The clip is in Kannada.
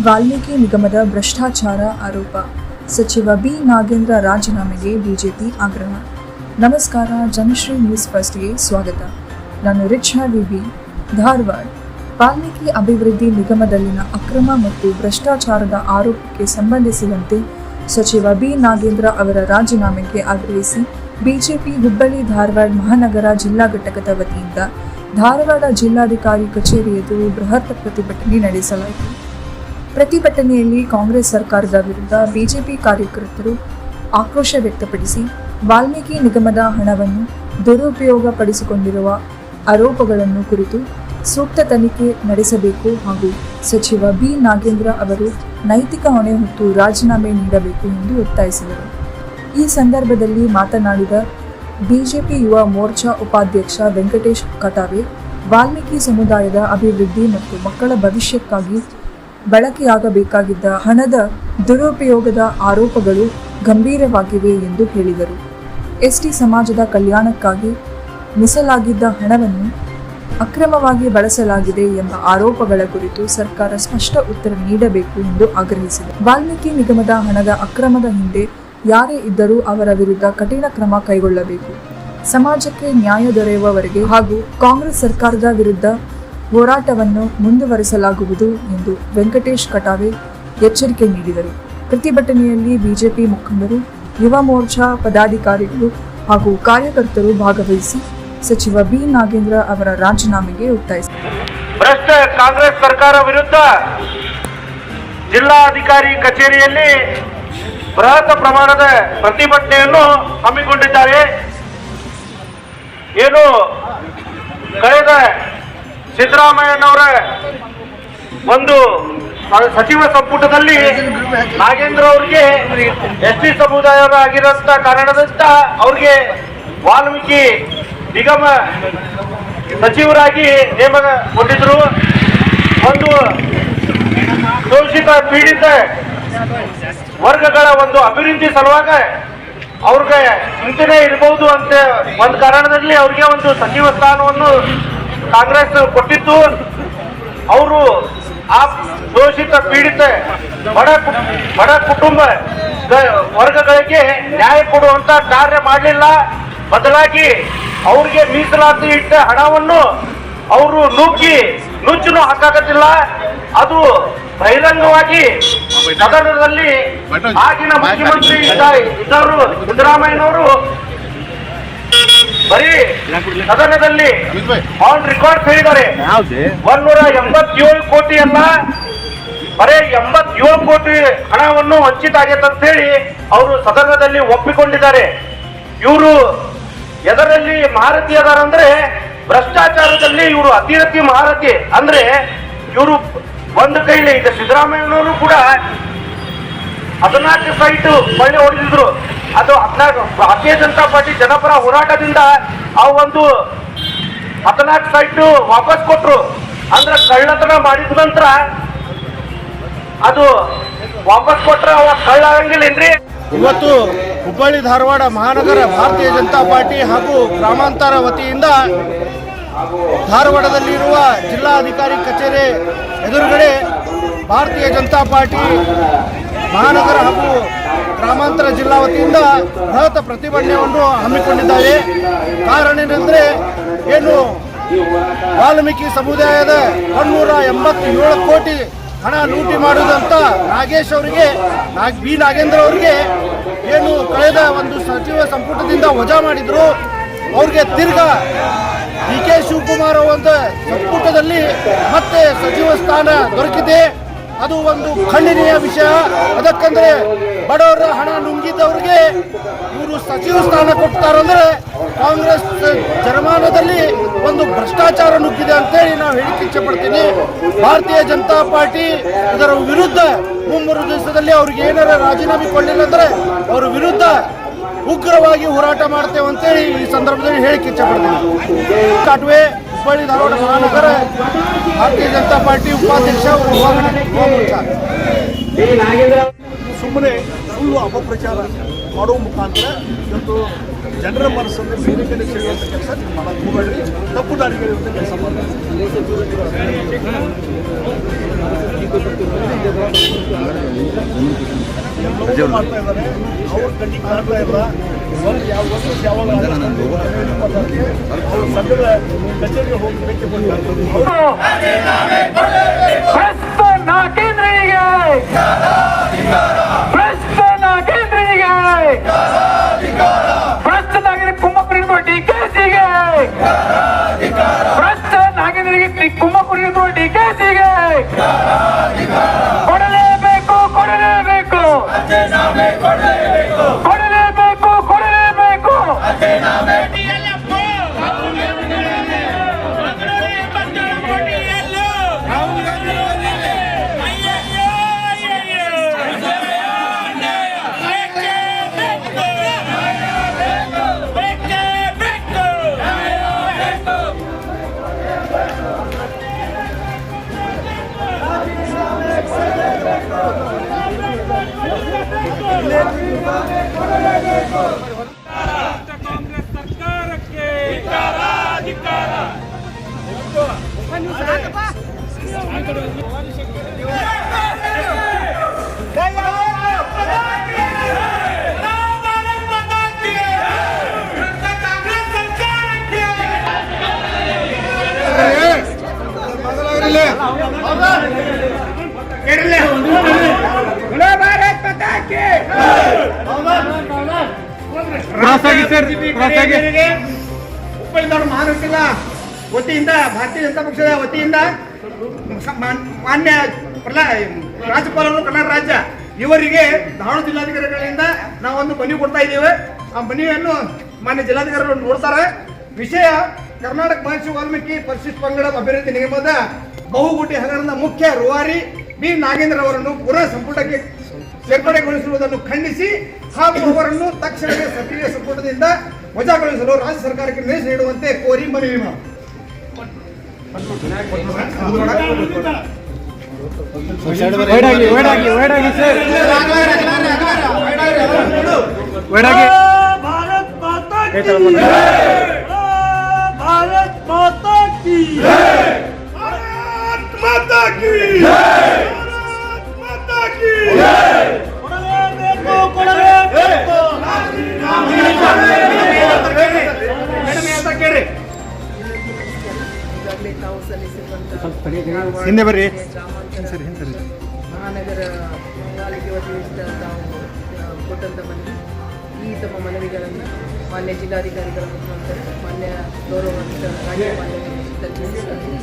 ವಾಲ್ಮೀಕಿ ನಿಗಮದ ಭ್ರಷ್ಟಾಚಾರ ಆರೋಪ. ಸಚಿವ ಬಿ ನಾಗೇಂದ್ರ ರಾಜೀನಾಮೆಗೆ ಬಿಜೆಪಿ ಆಗ್ರಹ. ನಮಸ್ಕಾರ, ಜನಶ್ರೀ ನ್ಯೂಸ್ ಫಸ್ಟ್ಗೆ ಸ್ವಾಗತ. ನಾನು ರಿಚಾ ವಿಬಿ, ಧಾರವಾಡ. ವಾಲ್ಮೀಕಿ ಅಭಿವೃದ್ಧಿ ನಿಗಮದಲ್ಲಿನ ಅಕ್ರಮ ಮತ್ತು ಭ್ರಷ್ಟಾಚಾರದ ಆರೋಪಕ್ಕೆ ಸಂಬಂಧಿಸಿದಂತೆ ಸಚಿವ ಬಿ ನಾಗೇಂದ್ರ ಅವರ ರಾಜೀನಾಮೆಗೆ ಆಗ್ರಹಿಸಿ ಬಿಜೆಪಿ ಹುಬ್ಬಳ್ಳಿ ಧಾರವಾಡ ಮಹಾನಗರ ಜಿಲ್ಲಾ ಘಟಕದ ವತಿಯಿಂದ ಧಾರವಾಡ ಜಿಲ್ಲಾಧಿಕಾರಿ ಕಚೇರಿ ಎದುರು ಬೃಹತ್ ಪ್ರತಿಭಟನೆ ನಡೆಸಲಾಯಿತು. ಪ್ರತಿಭಟನೆಯಲ್ಲಿ ಕಾಂಗ್ರೆಸ್ ಸರ್ಕಾರದ ವಿರುದ್ಧ ಬಿಜೆಪಿ ಕಾರ್ಯಕರ್ತರು ಆಕ್ರೋಶ ವ್ಯಕ್ತಪಡಿಸಿ ವಾಲ್ಮೀಕಿ ನಿಗಮದ ಹಣವನ್ನು ದುರುಪಯೋಗಪಡಿಸಿಕೊಂಡಿರುವ ಆರೋಪಗಳನ್ನು ಕುರಿತು ಸೂಕ್ತ ತನಿಖೆ ನಡೆಸಬೇಕು ಹಾಗೂ ಸಚಿವ ಬಿ ನಾಗೇಂದ್ರ ಅವರು ನೈತಿಕ ಹೊಣೆ ಹೊತ್ತು ರಾಜೀನಾಮೆ ನೀಡಬೇಕು ಎಂದು ಒತ್ತಾಯಿಸಿದರು. ಈ ಸಂದರ್ಭದಲ್ಲಿ ಮಾತನಾಡಿದ ಬಿಜೆಪಿ ಯುವ ಮೋರ್ಚಾ ಉಪಾಧ್ಯಕ್ಷ ವೆಂಕಟೇಶ್ ಕಟಾವೆ, ವಾಲ್ಮೀಕಿ ಸಮುದಾಯದ ಅಭಿವೃದ್ಧಿ ಮತ್ತು ಮಕ್ಕಳ ಭವಿಷ್ಯಕ್ಕಾಗಿ ಬಳಕೆಯಾಗಬೇಕಾಗಿದ್ದ ಹಣದ ದುರುಪಯೋಗದ ಆರೋಪಗಳು ಗಂಭೀರವಾಗಿವೆ ಎಂದು ಹೇಳಿದರು. ಎಸ್ಟಿ ಸಮಾಜದ ಕಲ್ಯಾಣಕ್ಕಾಗಿ ಮೀಸಲಾಗಿದ್ದ ಹಣವನ್ನು ಅಕ್ರಮವಾಗಿ ಬಳಸಲಾಗಿದೆ ಎಂಬ ಆರೋಪಗಳ ಕುರಿತು ಸರ್ಕಾರ ಸ್ಪಷ್ಟ ಉತ್ತರ ನೀಡಬೇಕು ಎಂದು ಆಗ್ರಹಿಸಿದರು. ವಾಲ್ಮೀಕಿ ನಿಗಮದ ಹಣದ ಅಕ್ರಮದ ಹಿಂದೆ ಯಾರೇ ಇದ್ದರೂ ಅವರ ವಿರುದ್ಧ ಕಠಿಣ ಕ್ರಮ ಕೈಗೊಳ್ಳಬೇಕು. ಸಮಾಜಕ್ಕೆ ನ್ಯಾಯ ದೊರೆಯುವವರೆಗೆ ಹಾಗೂ ಕಾಂಗ್ರೆಸ್ ಸರ್ಕಾರದ ವಿರುದ್ಧ ಹೋರಾಟವನ್ನು ಮುಂದುವರಿಸಲಾಗುವುದು ಎಂದು ವೆಂಕಟೇಶ್ ಕಟಾವೆ ಎಚ್ಚರಿಕೆ ನೀಡಿದರು. ಪ್ರತಿಭಟನೆಯಲ್ಲಿ ಬಿಜೆಪಿ ಮುಖಂಡರು, ಯುವ ಮೋರ್ಚಾ ಪದಾಧಿಕಾರಿಗಳು ಹಾಗೂ ಕಾರ್ಯಕರ್ತರು ಭಾಗವಹಿಸಿ ಸಚಿವ ಬಿ ನಾಗೇಂದ್ರ ಅವರ ರಾಜೀನಾಮೆಗೆ ಒತ್ತಾಯಿಸಿದರು. ಭ್ರಷ್ಟ ಕಾಂಗ್ರೆಸ್ ಸರ್ಕಾರ ವಿರುದ್ಧ ಜಿಲ್ಲಾಧಿಕಾರಿ ಕಚೇರಿಯಲ್ಲಿ ಬೃಹತ್ ಪ್ರಮಾಣದ ಪ್ರತಿಭಟನೆಯನ್ನು ಹಮ್ಮಿಕೊಂಡಿದ್ದಾರೆ. ಏನು ಕಳೆದ ಸಿದ್ದರಾಮಯ್ಯನವರ ಒಂದು ಸಚಿವ ಸಂಪುಟದಲ್ಲಿ ನಾಗೇಂದ್ರ ಅವರಿಗೆ ಎಸ್ಟಿ ಸಮುದಾಯವರಾಗಿರೋಂಥ ಕಾರಣದಿಂದ ಅವ್ರಿಗೆ ವಾಲ್ಮೀಕಿ ನಿಗಮ ಸಚಿವರಾಗಿ ನೇಮಕಗೊಂಡಿದ್ರು. ಒಂದು ಶೋಷಿತ ಪೀಡಿತ ವರ್ಗಗಳ ಒಂದು ಅಭಿವೃದ್ಧಿ ಸಲುವಾಗಿ ಅವ್ರಿಗೆ ಚಿಂತನೆ ಇರಬಹುದು ಅಂತ ಒಂದು ಕಾರಣದಲ್ಲಿ ಅವ್ರಿಗೆ ಒಂದು ಸಚಿವ ಸ್ಥಾನವನ್ನು ಕಾಂಗ್ರೆಸ್ ಕೊಟ್ಟಿತ್ತು. ಅವರು ಆ ಶೋಷಿತ ಪೀಡಿತ ಬಡ ಕುಟುಂಬ ವರ್ಗಗಳಿಗೆ ನ್ಯಾಯ ಕೊಡುವಂತ ಕಾರ್ಯ ಮಾಡಲಿಲ್ಲ. ಬದಲಾಗಿ ಅವ್ರಿಗೆ ಮೀಸಲಾತಿ ಇಟ್ಟ ಹಣವನ್ನು ಅವರು ನುಚ್ಚನ್ನು ಹಾಕಾಗತ್ತಿಲ್ಲ. ಅದು ಬಹಿರಂಗವಾಗಿ ಸದನದಲ್ಲಿ ಆಗಿನ ಮುಖ್ಯಮಂತ್ರಿ ಇದ್ದವರು ಸಿದ್ದರಾಮಯ್ಯನವರು ಬರೀ ಸದನದಲ್ಲಿ ಆನ್ ರೆಕಾರ್ಡ್ ಹೇಳಿದ್ದಾರೆ. 187 ಕೋಟಿ ಅಲ್ಲ, ಬರೀ 87 ಕೋಟಿ ಹಣವನ್ನು ವಂಚಿತ ಆಗೈತೆ ಅಂತ ಹೇಳಿ ಅವರು ಸದನದಲ್ಲಿ ಒಪ್ಪಿಕೊಂಡಿದ್ದಾರೆ. ಇವರು ಎದರಲ್ಲಿ ಮಹಾರಥಿ ಅದಾರಂದ್ರೆ ಭ್ರಷ್ಟಾಚಾರದಲ್ಲಿ ಇವರು ಅತಿರಥಿ ಮಹಾರಥಿ. ಅಂದ್ರೆ ಇವರು ಒಂದು ಕೈಲಿ ಈಗ ಸಿದ್ದರಾಮಯ್ಯನವರು ಕೂಡ 14 ಸೈಟ್ ಕೊಳ್ಳೆ ಹೊಡೆದಿದ್ರು. ಅದು 14 ಭಾರತೀಯ ಜನತಾ ಪಾರ್ಟಿ ಜನಪರ ಹೋರಾಟದಿಂದ ಆ ಒಂದು 14 ಸೈಟ್ ವಾಪಸ್ ಕೊಟ್ರು. ಅಂದ್ರೆ ಕಳ್ಳತನ ಮಾಡಿದ ನಂತರ ಅದು ವಾಪಸ್ ಕೊಟ್ರೆ ಅವ ಕಳ್ಳ ಆಗಂಗಿಲ್ಲೇನ್ರಿ? ಇವತ್ತು ಹುಬ್ಬಳ್ಳಿ ಧಾರವಾಡ ಮಹಾನಗರ ಭಾರತೀಯ ಜನತಾ ಪಾರ್ಟಿ ಹಾಗೂ ಗ್ರಾಮಾಂತರ ವತಿಯಿಂದ ಧಾರವಾಡದಲ್ಲಿರುವ ಜಿಲ್ಲಾಧಿಕಾರಿ ಕಚೇರಿ ಎದುರುಗಡೆ ಭಾರತೀಯ ಜನತಾ ಪಾರ್ಟಿ ಮಹಾನಗರ ಹಾಗೂ ಗ್ರಾಮಾಂತರ ಜಿಲ್ಲಾ ವತಿಯಿಂದ ಬೃಹತ್ ಪ್ರತಿಭಟನೆಯನ್ನು ಹಮ್ಮಿಕೊಂಡಿದ್ದಾರೆ. ಕಾರಣ ಏನೆಂದರೆ, ಏನು ವಾಲ್ಮೀಕಿ ಸಮುದಾಯದ 187 ಕೋಟಿ ಹಣ ಲೂಟಿ ಮಾಡುವುದಂತ ನಾಗೇಶ್ ಅವರಿಗೆ, ಬಿ ನಾಗೇಂದ್ರ ಅವರಿಗೆ ಏನು ಕಳೆದ ಒಂದು ಸಚಿವ ಸಂಪುಟದಿಂದ ವಜಾ ಮಾಡಿದ್ರು. ಅವ್ರಿಗೆ ತಿರ್ಗಾ ಡಿ ಕೆ ಶಿವಕುಮಾರ್ ಒಂದು ಸಂಪುಟದಲ್ಲಿ ಮತ್ತೆ ಸಚಿವ ಸ್ಥಾನ ದೊರಕಿದೆ. ಅದು ಒಂದು ಖಂಡನೀಯ ವಿಷಯ. ಅದಕ್ಕಂದ್ರೆ ಬಡವರ ಹಣ ನುಂಗಿದ್ದವ್ರಿಗೆ ಇವರು ಸಚಿವ ಸ್ಥಾನ ಕೊಡ್ತಾರಂದ್ರೆ ಕಾಂಗ್ರೆಸ್ ಜರ್ಮಾನದಲ್ಲಿ ಒಂದು ಭ್ರಷ್ಟಾಚಾರ ನುಗ್ಗಿದೆ ಅಂತೇಳಿ ನಾವು ಹೇಳಿಕೆ ಇಚ್ಛೆ ಪಡ್ತೀನಿ. ಭಾರತೀಯ ಜನತಾ ಪಾರ್ಟಿ ಇದರ ವಿರುದ್ಧ ಮುಂಬರುವ ದಿವಸದಲ್ಲಿ ಅವ್ರಿಗೆ ಏನಾರ ರಾಜೀನಾಮೆ ಕೊಡಲಿಲ್ಲ ಅಂದ್ರೆ ಅವ್ರ ವಿರುದ್ಧ ಉಗ್ರವಾಗಿ ಹೋರಾಟ ಮಾಡ್ತೇವೆ ಅಂತೇಳಿ ಈ ಸಂದರ್ಭದಲ್ಲಿ ಹೇಳಿಕೆ ಇಚ್ಛೆ ಪಡ್ತೀನಿ. ಕಾಟ್ವೆ, ಹುಬ್ಬಳ್ಳಿ ಧಾರವಾಡ ಮಹಾನಗರ ಭಾರತೀಯ ಜನತಾ ಪಾರ್ಟಿ ಉಪಾಧ್ಯಕ್ಷ. ಸುಮ್ಮನೆ ಸುಳ್ಳು ಅಪಪ್ರಚಾರ ಮಾಡುವ ಮುಖಾಂತರ ಇವತ್ತು ಜನರ ಮನಸ್ಸನ್ನು ಬೇರೆ ಕಡೆ ಸೆಳೆಯುವಂಥ ಕೆಲಸ ನೀವು ಮಾಡೋಕ್ಕೆ ಹೋಗಬೇಡ್ರಿ, ತಪ್ಪು ದಾರಿಗೆ ಎಳೆಯುವಂಥ ಕೆಲಸ ಮಾಡಿ. ಎಲ್ಲವೂ ಮಾಡ್ತಾ ಇದ್ದಾರೆ, ಅವ್ರ ಕಣ್ಣಿಗೆ ಕಾಣ್ತಾ ಇಲ್ಲ. ಯಾವಾಗ ಅವರು ಸಂಘದ ಕಚೇರಿಗೆ ಹೋಗಿ ಭೇಟಿ ಭ್ರಷ್ಟ ನಾಗರಿಕ ಕುಂಭಕುರಿಯುವ ಡಿಕೆಸಿಗೆ, ಭ್ರಷ್ಟ ನಾಗರಿಕರಿಗೆ ಕುಂಭಕುರಿಯುವ ಡಿಕೆಸಿಗೆ ಕೊಡಲೇಬೇಕು, ಕೊಡಲೇಬೇಕು, ಕೊಡಲೇಬೇಕು, ಕೊಡಲೇಬೇಕು. ಕಾಂಗ್ರೆಸ್ ಸರ್ಕಾರಕ್ಕೆ ಹುಬ್ಬಳ್ಳಿ ಮಹಾರಾಷ್ಟ್ರದ ವತಿಯಿಂದ ಭಾರತೀಯ ಜನತಾ ಪಕ್ಷದ ವತಿಯಿಂದ ಮಾನ್ಯ ರಾಜ್ಯಪಾಲರು ಕರ್ನಾಟಕ ರಾಜ್ಯ ಇವರಿಗೆ ಧಾರವಾಡ ಜಿಲ್ಲಾಧಿಕಾರಿಗಳಿಂದ ನಾವೊಂದು ಮನವಿ ಕೊಡ್ತಾ ಇದ್ದೇವೆ. ಆ ಮನವಿಯನ್ನು ಮಾನ್ಯ ಜಿಲ್ಲಾಧಿಕಾರಿಗಳು ನೋಡ್ತಾರೆ. ವಿಷಯ ಕರ್ನಾಟಕ ಮಹರ್ಷಿ ವಾಲ್ಮೀಕಿ ಪರಿಶಿಷ್ಟ ಪಂಗಡ ಅಭಿವೃದ್ಧಿ ನಿಗಮದ ಬಹುಗುಟಿ ಹಗರಣದ ಮುಖ್ಯ ರೂವಾರಿ ಬಿ ನಾಗೇಂದ್ರ ಅವರನ್ನು ಪುನಃ ಸಂಪುಟಕ್ಕೆ ಸೇರ್ಪಡೆಗೊಳಿಸಿರುವುದನ್ನು ಖಂಡಿಸಿ ಹಾಗೂ ಅವರನ್ನು ತಕ್ಷಣವೇ ಸಕ್ರಿಯ ಸಂಪುಟದಿಂದ ವಜಾಗೊಳಿಸಲು ರಾಜ್ಯ ಸರ್ಕಾರಕ್ಕೆ ನಿರ್ದೇಶನ ನೀಡುವಂತೆ ಕೋರಿ ಮನವಿ ಭಾರತ್ ಮಾತಾ ಕಿ ಹಿಂದೆ ಬರ್ರಿ. ಮಹಾನಗರ ಪಾಲಿಕೆ ವತಿಯಿಂದ ತಾವು ಕೊಟ್ಟಂತ ಮನವಿ, ಈ ತಮ್ಮ ಮನವಿಗಳನ್ನು ಮಾನ್ಯ ಜಿಲ್ಲಾಧಿಕಾರಿಗಳ ಮುಖಾಂತರ ಮಾನ್ಯ ಗೌರವಾನ್ವಿತ ರಾಜ್ಯಪಾಲರಿಗೆ